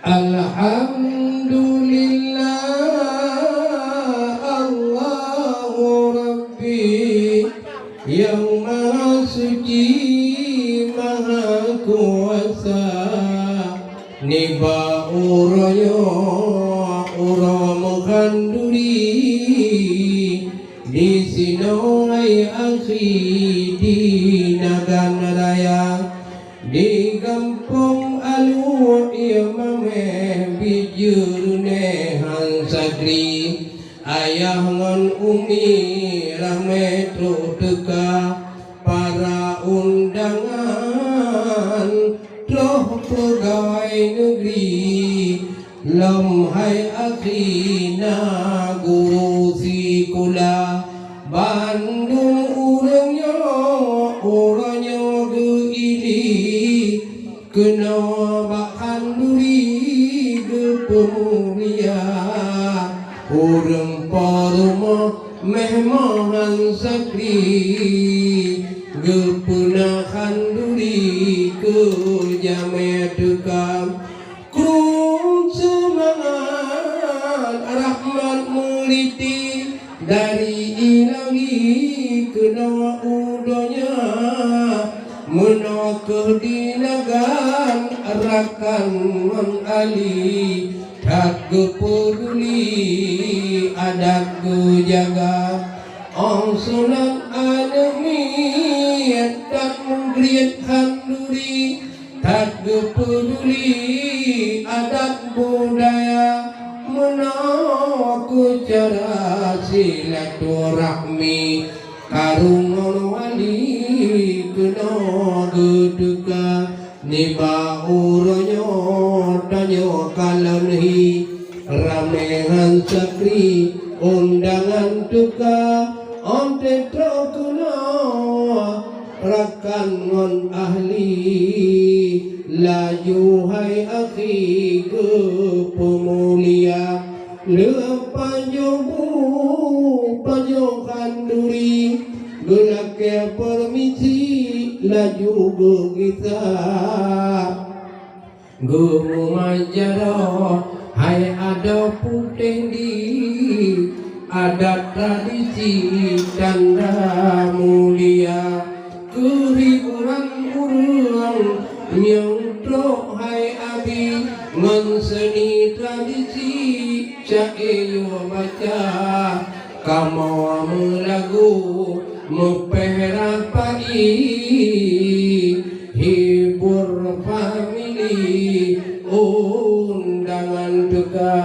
Alhamdulillah Allahu Rabbi yang maha suci maha kuasa niba uroyo uro menganduri di sinoi akhi di nagan raya di kampung alu ia mame bijurne hansagri ayah ngon umi rame teka para undangan troh pegawai negeri lemhai akhina guru sikula Bandung orangnya ke ini kena bahan duri ke pemulia orang parma mehmahan sakri ke penahan duri ke jame dekam kum semangat rahmat meliti dari ilahi kena udonya menokeh di nagan rakan mengali tak peduli adat kejaga ong sunat ademi tak mengkriat handuri tak peduli adat budaya menok cara silaturahmi karungon wali kena gedega niba uronyo danyo kalanhi ramehan sakri undangan tuka onte trokuna rakan ngon ahli laju hai akhi ke pemulia lepajobu pajokan duri gelake permisi laju go kita go majaro hai ada putih di adat tradisi tanda mulia keribuan urang nyontrok hai abi menseni tradisi caeyo baca kamo melagu mepera pai hibur family undangan duka